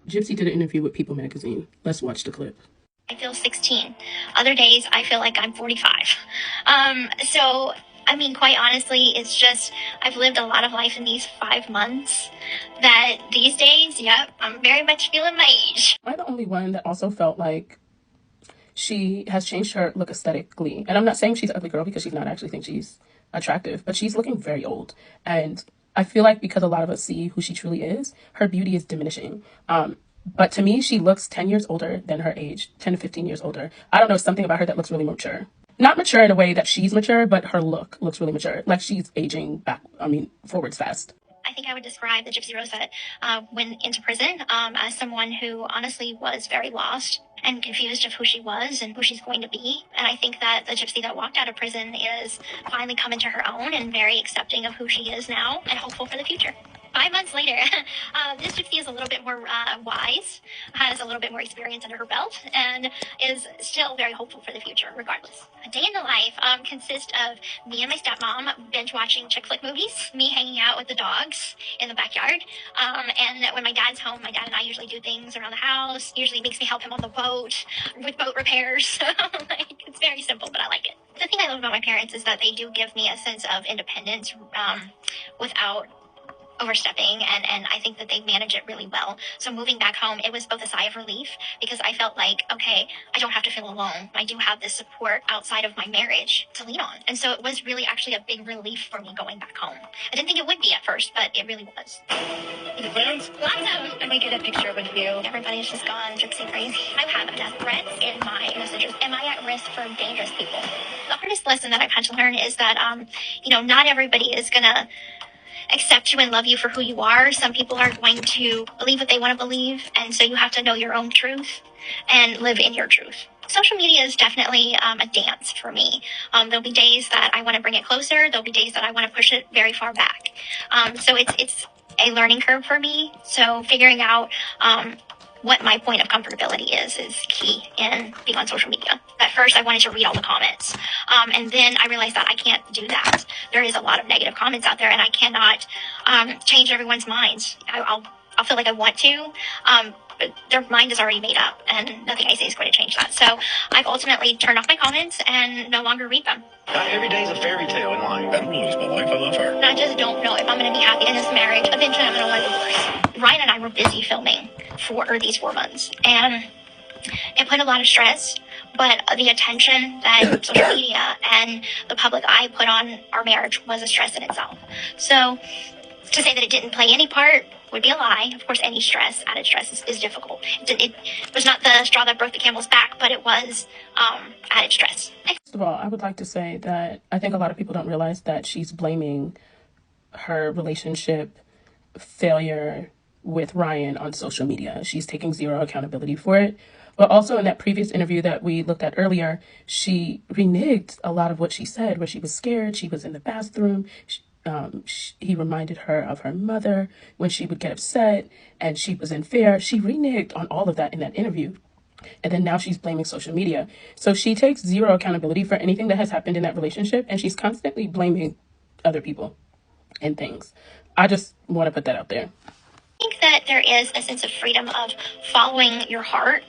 Gypsy did an interview with People magazine. Let's watch the clip. I feel 16. Other days, I feel like I'm 45. Quite honestly, it's just, I've lived a lot of life in these 5 months that these days, yep, I'm very much feeling my age. Am I the only one that also felt like she has changed her look aesthetically? And I'm not saying she's an ugly girl because she's not. I actually think she's attractive, but she's looking very old. And I feel like because a lot of us see who she truly is, her beauty is diminishing. But to me, she looks 10 years older than her age, 10 to 15 years older. I don't know, something about her that looks really mature. Not mature in a way that she's mature, but her look looks really mature. Like she's aging forwards fast. I think I would describe the Gypsy Rose that went into prison as someone who honestly was very lost and confused of who she was and who she's going to be. And I think that the Gypsy that walked out of prison is finally coming to her own and very accepting of who she is now and hopeful for the future. 5 months later, this Gypsy is a little bit more wise, has a little bit more experience under her belt, and is still very hopeful for the future, regardless. A day in the life consists of me and my stepmom binge watching chick flick movies, me hanging out with the dogs in the backyard, and when my dad's home, my dad and I usually do things around the house. Usually makes me help him on the boat with boat repairs. It's very simple, but I like it. The thing I love about my parents is that they do give me a sense of independence without overstepping, and I think that they manage it really well. So moving back home, it was both a sigh of relief because I felt like, okay, I don't have to feel alone. I do have this support outside of my marriage to lean on. And so it was really actually a big relief for me going back home. I didn't think it would be at first, but it really was. Any plans? Lots of them. Let me get a picture with you. Everybody's just gone gypsy crazy. I have death threats in my messages. Am I at risk for dangerous people? The hardest lesson that I've had to learn is that, not everybody is going to accept you and love you for who you are. Some people are going to believe what they want to believe, and so you have to know your own truth and live in your truth. Social media is definitely a dance for me. There'll be days that I want to bring it closer. There'll be days that I want to push it very far back. So it's a learning curve for me. So figuring out what my point of comfortability is key in being on social media. At first, I wanted to read all the comments. And then I realized that I can't do that. There is a lot of negative comments out there, and I cannot change everyone's minds. I'll feel like I want to, but their mind is already made up, and nothing I say is going to change that. So I've ultimately turned off my comments and no longer read them. Every day is a fairy tale in life. That really is my life. I love her. And I just don't know if I'm going to be happy in this marriage. Eventually, I'm going to want a divorce. Ryan and I were busy filming for these 4 months, and it put a lot of stress, but the attention that social media and the public eye put on our marriage was a stress in itself. So to say that it didn't play any part would be a lie. Of course, any stress, added stress is difficult. It was not the straw that broke the camel's back, but it was added stress. First of all, I would like to say that I think a lot of people don't realize that she's blaming her relationship failure with Ryan on social media. She's taking zero accountability for it. But also in that previous interview that we looked at earlier, she reneged a lot of what she said, where she was scared, she was in the bathroom. He reminded her of her mother when she would get upset, and she was in fear. She reneged on all of that in that interview. And then now she's blaming social media. So she takes zero accountability for anything that has happened in that relationship, and she's constantly blaming other people and things. I just want to put that out there. I think that there is a sense of freedom of following your heart,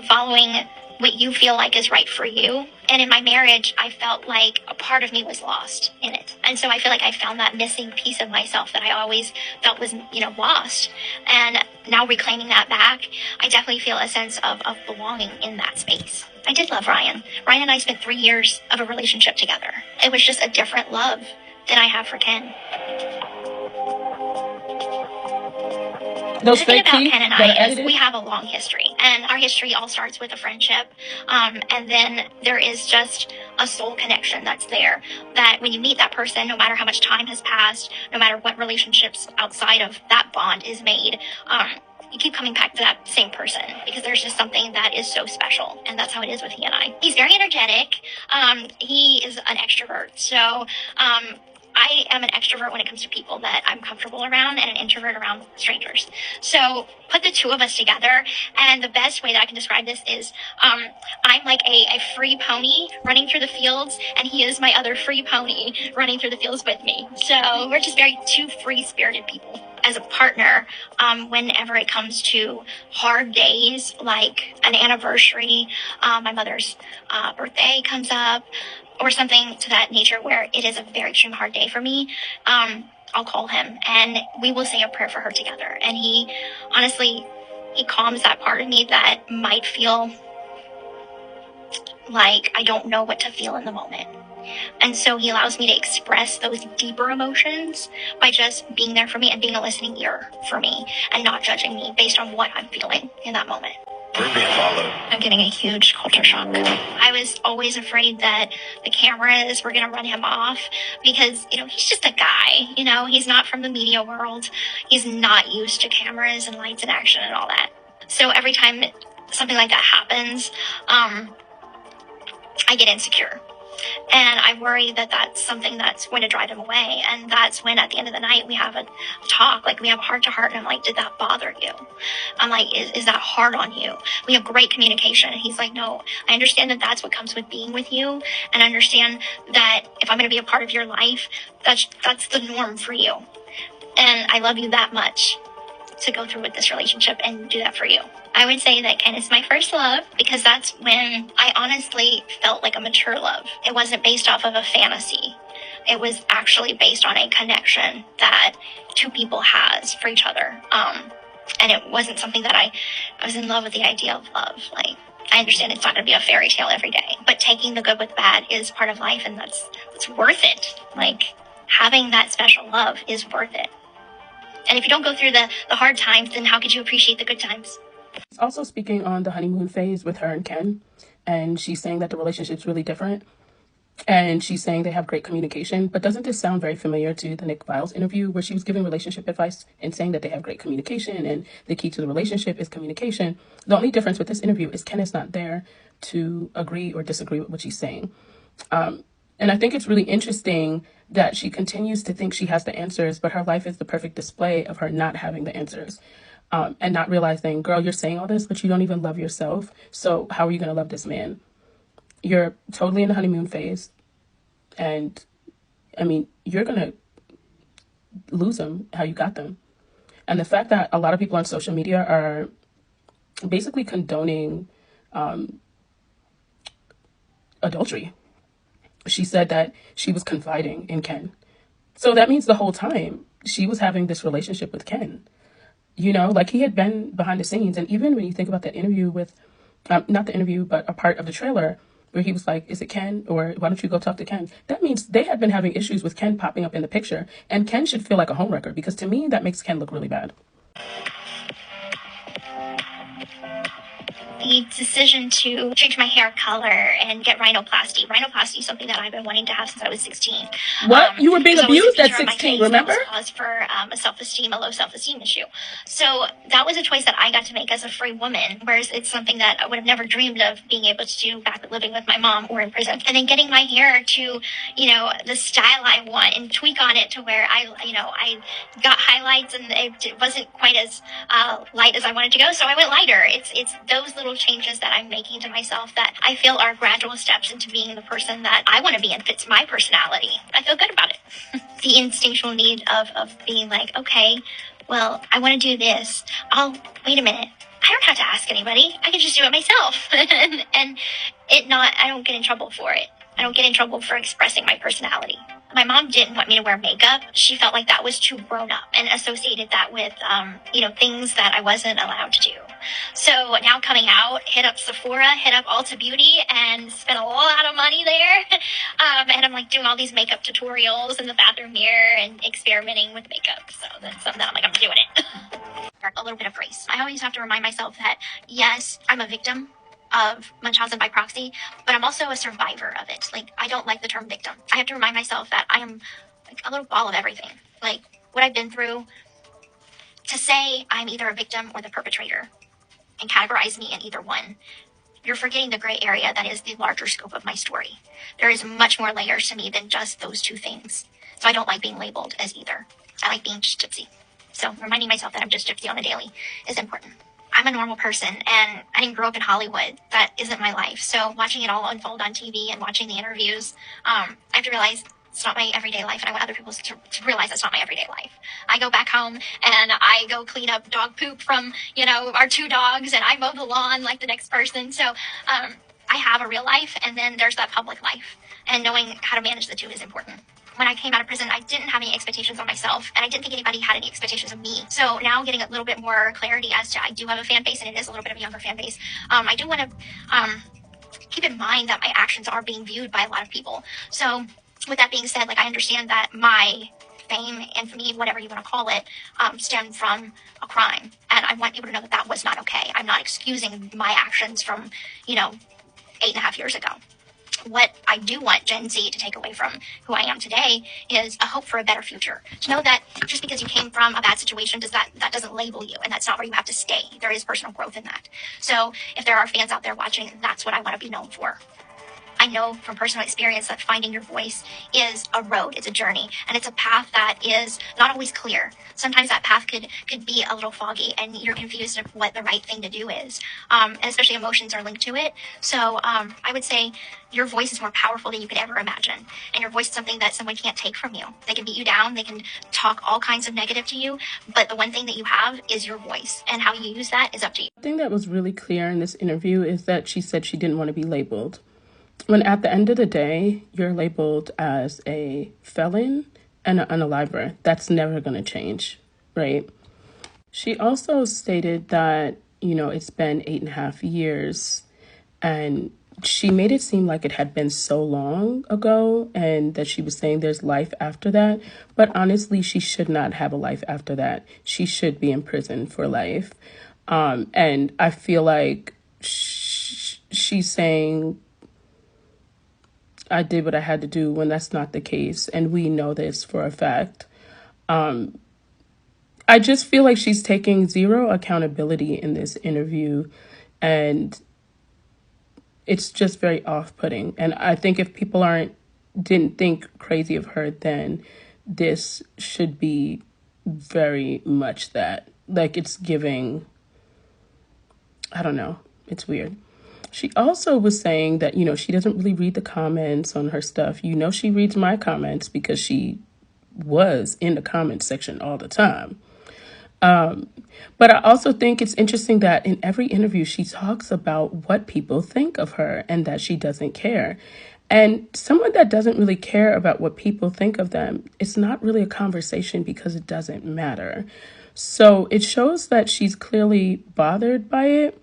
following what you feel like is right for you. And in my marriage, I felt like a part of me was lost in it. And so I feel like I found that missing piece of myself that I always felt was, lost. And now reclaiming that back, I definitely feel a sense of belonging in that space. I did love Ryan. Ryan and I spent 3 years of a relationship together. It was just a different love than I have for Ken. Those the thing fake about teeth Ken and that are I is edited? we have a long history, and our history all starts with a friendship, and then there is just a soul connection that's there, that when you meet that person, no matter how much time has passed, no matter what relationships outside of that bond is made, you keep coming back to that same person because there's just something that is so special, and that's how it is with he and I. He's very energetic. He is an extrovert, so I am an extrovert when it comes to people that I'm comfortable around, and an introvert around strangers. So put the two of us together, and the best way that I can describe this is I'm like a free pony running through the fields, and he is my other free pony running through the fields with me. So we're just very two free-spirited people. as a partner, whenever it comes to hard days like an anniversary, my mother's birthday comes up, or something to that nature where it is a very extreme hard day for me, I'll call him and we will say a prayer for her together. And he honestly, he calms that part of me that might feel like I don't know what to feel in the moment. And so he allows me to express those deeper emotions by just being there for me and being a listening ear for me and not judging me based on what I'm feeling in that moment. We're being followed. I'm getting a huge culture shock. I was always afraid that the cameras were going to run him off because, he's just a guy. He's not from the media world. He's not used to cameras and lights and action and all that. So every time something like that happens, I get insecure. And I worry that that's something that's going to drive him away. And that's when at the end of the night, we have a talk, like we have heart to heart. And I'm like, did that bother you? I'm like, is that hard on you? We have great communication. And he's like, no, I understand that that's what comes with being with you. And I understand that if I'm going to be a part of your life, that's the norm for you. And I love you that much to go through with this relationship and do that for you. I would say that Ken is my first love because that's when I honestly felt like a mature love. It wasn't based off of a fantasy. It was actually based on a connection that two people has for each other. And it wasn't something that I was in love with the idea of love. Like, I understand it's not going to be a fairy tale every day, but taking the good with the bad is part of life, and that's worth it. Like, having that special love is worth it. And if you don't go through the hard times, then how could you appreciate the good times? Also speaking on the honeymoon phase with her and Ken, and she's saying that the relationship's really different, and she's saying they have great communication. But doesn't this sound very familiar to the Nick Viles interview where she was giving relationship advice and saying that they have great communication and the key to the relationship is communication? The only difference with this interview is Ken is not there to agree or disagree with what she's saying. And I think it's really interesting that she continues to think she has the answers, but her life is the perfect display of her not having the answers. And not realizing, girl, you're saying all this, but you don't even love yourself. So how are you going to love this man? You're totally in the honeymoon phase. And, you're going to lose them how you got them. And the fact that a lot of people on social media are basically condoning adultery. She said that she was confiding in Ken. So that means the whole time she was having this relationship with Ken. Like he had been behind the scenes. And even when you think about that interview with, not the interview, but a part of the trailer where he was like, is it Ken? Or why don't you go talk to Ken? That means they had been having issues with Ken popping up in the picture. And Ken should feel like a homewrecker because to me, that makes Ken look really bad. The decision to change my hair color and get rhinoplasty. Rhinoplasty is something that I've been wanting to have since I was 16. What? You were being abused at 16, remember? That was caused for a low self-esteem issue. So that was a choice that I got to make as a free woman, whereas it's something that I would have never dreamed of being able to do back living with my mom or in prison. And then getting my hair to, the style I want and tweak on it to where I got highlights and it wasn't quite as light as I wanted to go. So I went lighter. It's those little changes that I'm making to myself that I feel are gradual steps into being the person that I want to be and fits my personality. I feel good about it. The instinctual need of being like, okay, well, I want to do this. Wait a minute. I don't have to ask anybody. I can just do it myself. and I don't get in trouble for it. I don't get in trouble for expressing my personality. My mom didn't want me to wear makeup. She felt like that was too grown up and associated that with, things that I wasn't allowed to do. So now coming out, hit up Sephora, hit up Ulta Beauty and spent a lot of money there. And I'm like doing all these makeup tutorials in the bathroom mirror and experimenting with makeup. So that's something that I'm doing it. A little bit of grace. I always have to remind myself that, yes, I'm a victim of Munchausen by proxy, but I'm also a survivor of it. Like, I don't like the term victim. I have to remind myself that I am like a little ball of everything. Like, what I've been through, to say I'm either a victim or the perpetrator and categorize me in either one, you're forgetting the gray area that is the larger scope of my story. There is much more layers to me than just those two things. So I don't like being labeled as either. I like being just Gypsy. So reminding myself that I'm just Gypsy on a daily is important. I'm a normal person and I didn't grow up in Hollywood. That isn't my life. So watching it all unfold on TV and watching the interviews, I have to realize It's not my everyday life, and I want other people to realize it's not my everyday life. I go back home and I go clean up dog poop from, our 2 dogs, and I mow the lawn like the next person. So I have a real life, and then there's that public life, and knowing how to manage the two is important. When I came out of prison, I didn't have any expectations on myself, and I didn't think anybody had any expectations of me. So now getting a little bit more clarity as to I do have a fan base, and it is a little bit of a younger fan base. I do want to keep in mind that my actions are being viewed by a lot of people. So with that being said, I understand that my fame, infamy, whatever you want to call it, stemmed from a crime. And I want people to know that that was not okay. I'm not excusing my actions from, 8.5 years ago. What I do want Gen Z to take away from who I am today is a hope for a better future. To know that just because you came from a bad situation, that doesn't label you, and that's not where you have to stay. There is personal growth in that. So if there are fans out there watching, that's what I want to be known for. I know from personal experience that finding your voice is a road, it's a journey, and it's a path that is not always clear. Sometimes that path could be a little foggy, and you're confused of what the right thing to do is, and especially emotions are linked to it. So I would say your voice is more powerful than you could ever imagine, and your voice is something that someone can't take from you. They can beat you down, they can talk all kinds of negative to you, but the one thing that you have is your voice, and how you use that is up to you. The thing that was really clear in this interview is that she said she didn't want to be labeled. When at the end of the day, you're labeled as a felon and an unaliver. That's never going to change, right? She also stated that, it's been 8.5 years, and she made it seem like it had been so long ago, and that she was saying there's life after that. But honestly, she should not have a life after that. She should be in prison for life. And I feel like she's saying, I did what I had to do, when that's not the case. And we know this for a fact. I just feel like she's taking zero accountability in this interview. And it's just very off-putting. And I think if people didn't think crazy of her, then this should be very much that. It's giving, I don't know. It's weird. She also was saying that, she doesn't really read the comments on her stuff. She reads my comments because she was in the comment section all the time. But I also think it's interesting that in every interview, she talks about what people think of her and that she doesn't care. And someone that doesn't really care about what people think of them, it's not really a conversation because it doesn't matter. So it shows that she's clearly bothered by it.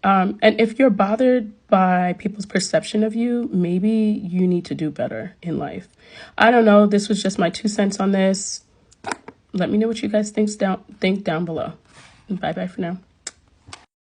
And if you're bothered by people's perception of you, maybe you need to do better in life. I don't know. This was just my 2 cents on this. Let me know what you guys think down below. Bye-bye for now.